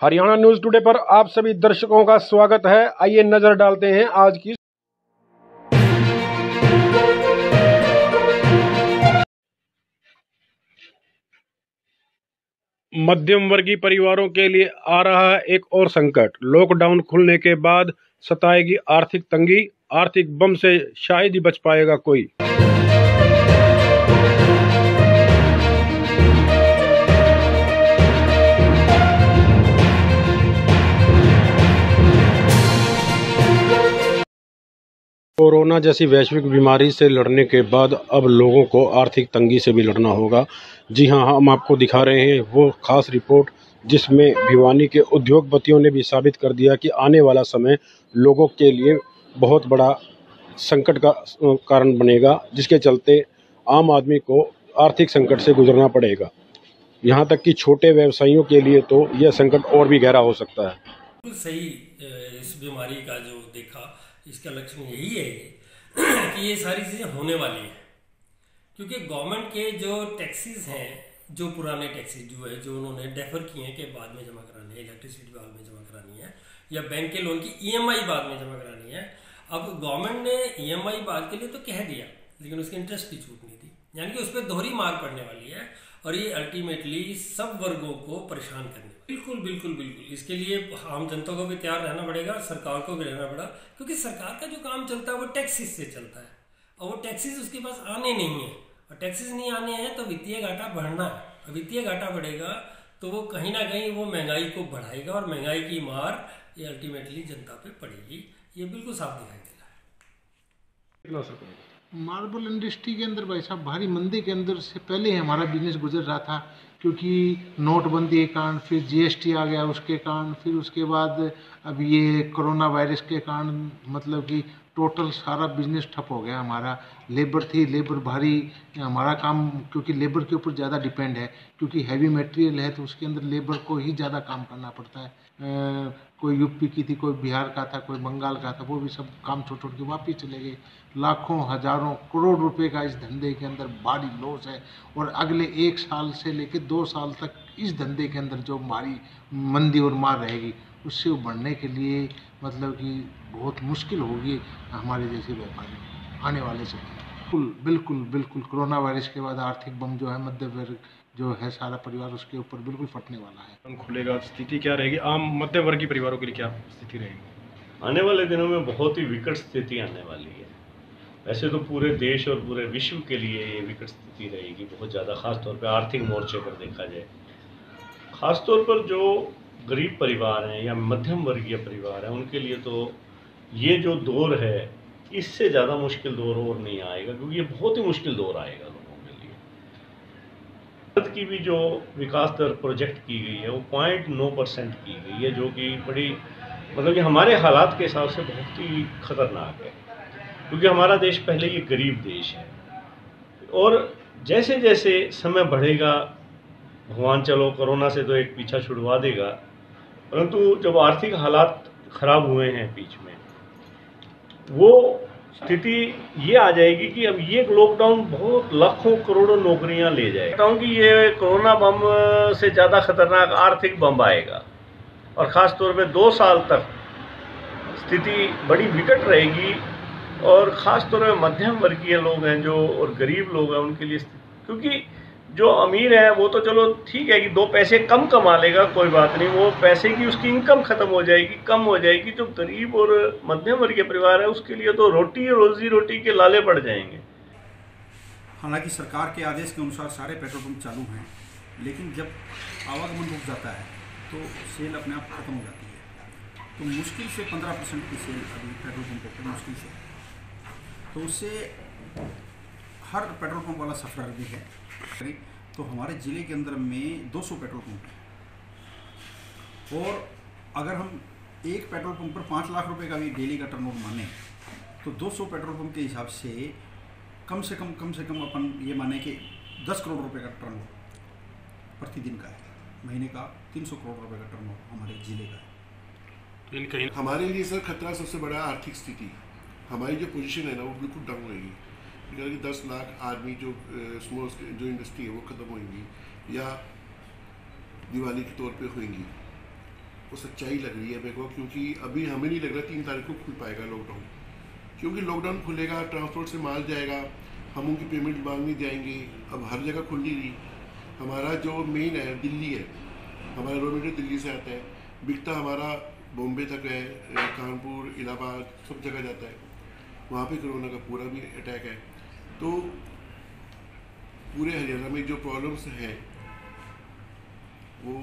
Haryana news today पर आप सभी दर्शकों का स्वागत है। आइए नजर डालते हैं आज की मध्यम वर्गीय परिवारों के लिए आ रहा है एक और संकट। लॉकडाउन खुलने के बाद सताएगी आर्थिक तंगी। आर्थिक बम से शायद ही बच पाएगा कोई। कोरोना जैसी वैश्विक बीमारी से लड़ने के बाद अब लोगों को आर्थिक तंगी से भी लड़ना होगा। जी हां, हम आपको दिखा रहे हैं वो खास रिपोर्ट जिसमें भिवानी के उद्योगपतियों ने भी साबित कर दिया कि आने वाला समय लोगों के लिए बहुत बड़ा संकट का कारण बनेगा, जिसके चलते आम आदमी को आर्थिक संकट से गुजरना पड़ेगा। यहाँ तक कि छोटे व्यवसायियों के लिए तो यह संकट और भी गहरा हो सकता है। बिल्कुल सही। इस बीमारी का जो देखा, इसका लक्षण यही है कि ये सारी चीज़ें होने वाली हैं, क्योंकि गवर्नमेंट के जो टैक्सेस हैं, जो पुराने टैक्सेस जो उन्होंने डेफर किए हैं कि बाद में जमा करानी है, इलेक्ट्रिसिटी बाद में जमा करानी है, या बैंक के लोन की ईएमआई बाद में जमा करानी है। अब गवर्नमेंट ने ईएमआई बाद के लिए तो कह दिया, लेकिन उसकी इंटरेस्ट की छूट नहीं दी, यानी कि उस पर दोहरी मार पड़ने वाली है और ये अल्टीमेटली सब वर्गों को परेशान करने। बिल्कुल बिल्कुल बिल्कुल, इसके लिए आम जनता को भी तैयार रहना पड़ेगा, सरकार को भी रहना पड़ेगा, क्योंकि सरकार का जो काम चलता है वो टैक्सेस से चलता है और वो टैक्सेस उसके पास आने नहीं है, और टैक्सेस नहीं आने हैं तो वित्तीय घाटा बढ़ना है, और वित्तीय घाटा बढ़ेगा तो वो कहीं ना कहीं वो महंगाई को बढ़ाएगा और महंगाई की मार ये अल्टीमेटली जनता पे पड़ेगी। ये बिल्कुल साफ दिखाई दे रहा है। मार्बल इंडस्ट्री के अंदर भाई साहब भारी मंदी के अंदर से पहले ही हमारा बिजनेस गुजर रहा था, क्योंकि नोटबंदी के कारण, फिर जीएसटी आ गया उसके कारण, फिर उसके बाद अब ये कोरोना वायरस के कारण मतलब कि टोटल सारा बिजनेस ठप हो गया हमारा। लेबर थी, लेबर भारी, हमारा काम क्योंकि लेबर के ऊपर ज़्यादा डिपेंड है, क्योंकि हैवी मटेरियल है तो उसके अंदर लेबर को ही ज़्यादा काम करना पड़ता है। कोई यूपी की थी, कोई बिहार का था, कोई बंगाल का था, वो भी सब काम छोड़ छोड़ के वापिस चले गए। लाखों हजारों करोड़ रुपए का इस धंधे के अंदर भारी लॉस है, और अगले 1 साल से लेकर 2 साल तक इस धंधे के अंदर जो हमारी मंदी और मार रहेगी, उससे उभरने के लिए मतलब कि बहुत मुश्किल होगी हमारे जैसे व्यापारी आने वाले समय। बिल्कुल बिल्कुल बिल्कुल, कोरोना वायरस के बाद आर्थिक बम जो है मध्य वर्ग जो है सारा परिवार उसके ऊपर बिल्कुल फटने वाला है। खुलेगा, स्थिति क्या रहेगी आम मध्य वर्गीय परिवारों के लिए, क्या स्थिति रहेगी? आने वाले दिनों में बहुत ही विकट स्थिति आने वाली है। वैसे तो पूरे देश और पूरे विश्व के लिए ये विकट स्थिति रहेगी बहुत ज़्यादा, ख़ासतौर पर आर्थिक मोर्चे पर देखा जाए। ख़ासतौर पर जो गरीब परिवार हैं या मध्यम वर्गीय परिवार हैं, उनके लिए तो ये जो दौर है इससे ज़्यादा मुश्किल दौर और नहीं आएगा, क्योंकि ये बहुत ही मुश्किल दौर आएगा लोगों के लिए। भारत की भी जो विकास दर प्रोजेक्ट की गई है वो 0.9% की गई है, जो कि बड़ी मतलब कि हमारे हालात के हिसाब से बहुत ही खतरनाक है, क्योंकि हमारा देश पहले ही गरीब देश है। और जैसे जैसे समय बढ़ेगा, भगवान चलो कोरोना से तो एक पीछा छुड़वा देगा, परंतु जब आर्थिक हालात खराब हुए हैं बीच में, वो स्थिति ये आ जाएगी कि अब ये लॉकडाउन बहुत लाखों करोड़ों नौकरियां ले जाएगा, कि ये कोरोना बम से ज़्यादा खतरनाक आर्थिक बम आएगा, और ख़ास तौर पे 2 साल तक स्थिति बड़ी विकट रहेगी। और ख़ास तौर पे मध्यम वर्गीय लोग हैं जो और गरीब लोग हैं उनके लिए, क्योंकि जो अमीर है वो तो चलो ठीक है कि 2 पैसे कम कमा लेगा, कोई बात नहीं, वो पैसे की उसकी इनकम ख़त्म हो जाएगी, कम हो जाएगी। जो गरीब और मध्यम वर्गीय परिवार है उसके लिए तो रोजी रोटी के लाले पड़ जाएंगे। हालांकि सरकार के आदेश के अनुसार सारे पेट्रोल पंप चालू हैं, लेकिन जब आवागमन रुक जाता है तो सेल अपने आप ख़त्म हो जाती है। तो मुश्किल से 15% की सेल अभी पेट्रोल पंपों पर मुश्किल से, तो उससे हर पेट्रोल पंप वाला सफर भी है। तो हमारे ज़िले के अंदर में 200 पेट्रोल पंप हैं, और अगर हम एक पेट्रोल पंप पर 5 लाख रुपए का भी डेली का टर्नओवर माने तो 200 पेट्रोल पंप के हिसाब से कम से कम अपन ये माने कि 10 करोड़ रुपए का टर्नओवर प्रतिदिन का है, महीने का 300 करोड़ रुपए का टर्नओवर हमारे ज़िले का है। हमारे लिए सर खतरा सबसे बड़ा आर्थिक स्थिति, हमारी जो पोजीशन है ना वो बिल्कुल डाउन रहेगी, क्योंकि 10 लाख आदमी जो स्मॉल जो इंडस्ट्री है वो ख़त्म होंगी या दिवाली के तौर पे होंगी। वो सच्चाई लग रही है मेरे को, क्योंकि अभी हमें नहीं लग रहा 3 तारीख को खुल पाएगा लॉकडाउन, क्योंकि लॉकडाउन खुलेगा, ट्रांसपोर्ट से माल जाएगा, हम उनकी पेमेंट मांगने जाएंगे। अब हर जगह खुल नहीं रही। हमारा जो मेन है दिल्ली है, हमारा रॉ मटेरियल दिल्ली से आता है, बिकता हमारा बॉम्बे तक है, कानपुर, इलाहाबाद, सब जगह जाता है। वहाँ पे कोरोना का पूरा भी अटैक है। तो पूरे हरियाणा में जो प्रॉब्लम्स हैं वो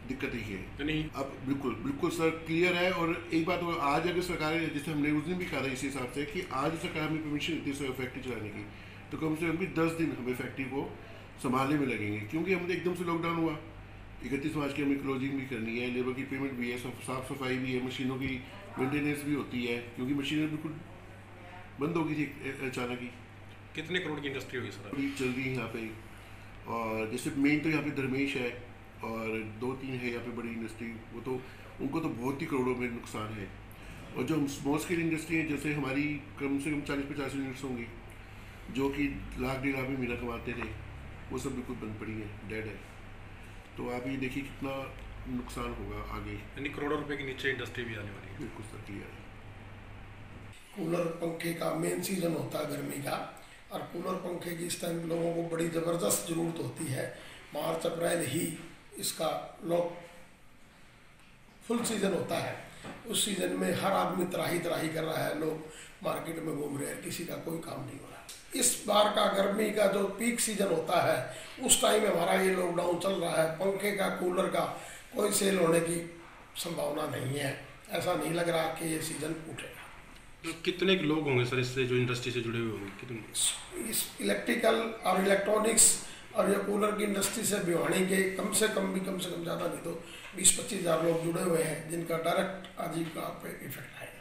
दिक्कत ही है। अब बिल्कुल सर क्लियर है। और एक बात आज अगर सरकार, जैसे हमने उस दिन भी कहा था इस हिसाब से कि आज सरकार हमें परमिशन देती है फैक्ट्री चलाने की, तो कम से कम भी 10 दिन हमें फैक्ट्री को संभालने में लगेंगे, क्योंकि हमें एकदम से लॉकडाउन हुआ। 31 मार्च की हमें क्लोजिंग भी करनी है, लेबर की पेमेंट भी है, साफ सफाई भी है, मशीनों की मेंटेनेंस भी होती है, क्योंकि मशीनें बिल्कुल बंद हो गई थी अचानक ही। कितने करोड़ की इंडस्ट्री होगी सर? चल रही है यहाँ पे। और जैसे मेन तो यहाँ पे धर्मेश है और 2-3 है यहाँ पे बड़ी इंडस्ट्री, वो तो उनको तो बहुत ही करोड़ों में नुकसान है। और जो स्मॉल स्केल इंडस्ट्री है, जैसे हमारी कम से कम 40-50 यूनिट्स होंगी जो कि लाख 1.5 लाख में महीना कमाते थे, वो सब बिल्कुल बंद पड़ी है, डेड है। तो आप ये देखिए कितना नुकसान होगा आगे। यानी करोड़ों रुपए के नीचे इंडस्ट्री भी आने वाली है। बिल्कुल सर क्लियर है। कूलर पंखे का मेन सीजन होता है गर्मी का, और कूलर पंखे की इस टाइम लोगों को बड़ी ज़बरदस्त ज़रूरत होती है। मार्च अप्रैल ही इसका फुल सीज़न होता है। उस सीज़न में हर आदमी त्राही कर रहा है, लोग मार्केट में घूम रहे हैं, किसी का कोई काम नहीं हो रहा। इस बार का गर्मी का जो पीक सीज़न होता है उस टाइम हमारा ये लॉकडाउन चल रहा है। पंखे का, कूलर का कोई सेल होने की संभावना नहीं है। ऐसा नहीं लग रहा कि ये सीज़न उठेगा। तो कितने लोग होंगे सर इससे जो इंडस्ट्री से जुड़े हुए होंगे? कितने? इस इलेक्ट्रिकल और इलेक्ट्रॉनिक्स और ये कूलर की इंडस्ट्री से भिवानी के कम से कम ज़्यादा नहीं तो 20-25 हज़ार लोग जुड़े हुए हैं, जिनका डायरेक्ट आजीविका पे इफेक्ट आएगा।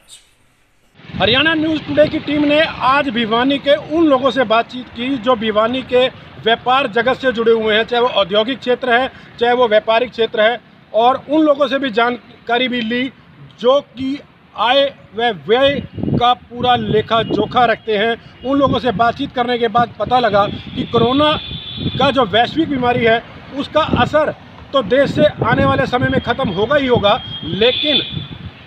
हरियाणा न्यूज़ टुडे की टीम ने आज भिवानी के उन लोगों से बातचीत की जो भिवानी के व्यापार जगत से जुड़े हुए हैं, चाहे वो औद्योगिक क्षेत्र है, चाहे वो व्यापारिक क्षेत्र है, और उन लोगों से भी जानकारी भी ली जो कि आय व व्यय का पूरा लेखा जोखा रखते हैं। उन लोगों से बातचीत करने के बाद पता लगा कि कोरोना का जो वैश्विक बीमारी है उसका असर तो देश से आने वाले समय में ख़त्म होगा ही होगा, लेकिन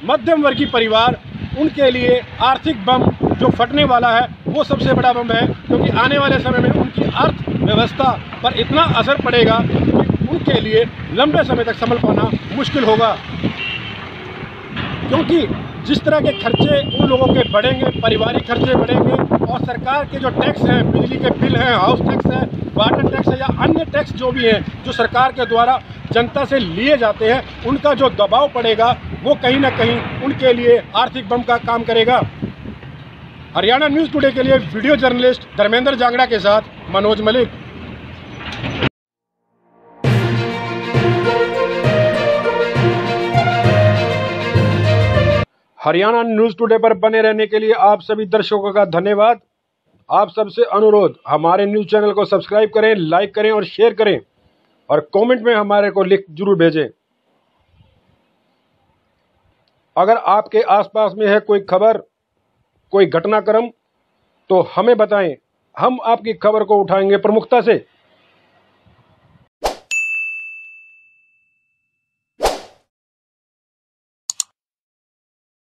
मध्यम वर्गीय परिवार, उनके लिए आर्थिक बम जो फटने वाला है वो सबसे बड़ा बम है, क्योंकि आने वाले समय में उनकी अर्थव्यवस्था पर इतना असर पड़ेगा कि उनके लिए लंबे समय तक संभल पाना मुश्किल होगा। क्योंकि जिस तरह के खर्चे उन लोगों के बढ़ेंगे, पारिवारिक खर्चे बढ़ेंगे, और सरकार के जो टैक्स हैं, बिजली के बिल हैं, हाउस टैक्स है, वाटर टैक्स है या अन्य टैक्स जो भी हैं जो सरकार के द्वारा जनता से लिए जाते हैं, उनका जो दबाव पड़ेगा वो कहीं ना कहीं उनके लिए आर्थिक बम का काम करेगा। हरियाणा न्यूज़ टुडे के लिए वीडियो जर्नलिस्ट धर्मेंद्र जांगड़ा के साथ मनोज मलिक। हरियाणा न्यूज़ टुडे पर बने रहने के लिए आप सभी दर्शकों का धन्यवाद। आप सबसे अनुरोध, हमारे न्यूज़ चैनल को सब्सक्राइब करें, लाइक करें और शेयर करें, और कमेंट में हमारे को लिख जरूर भेजें। अगर आपके आसपास में है कोई खबर, कोई घटनाक्रम, तो हमें बताएं, हम आपकी खबर को उठाएंगे प्रमुखता से।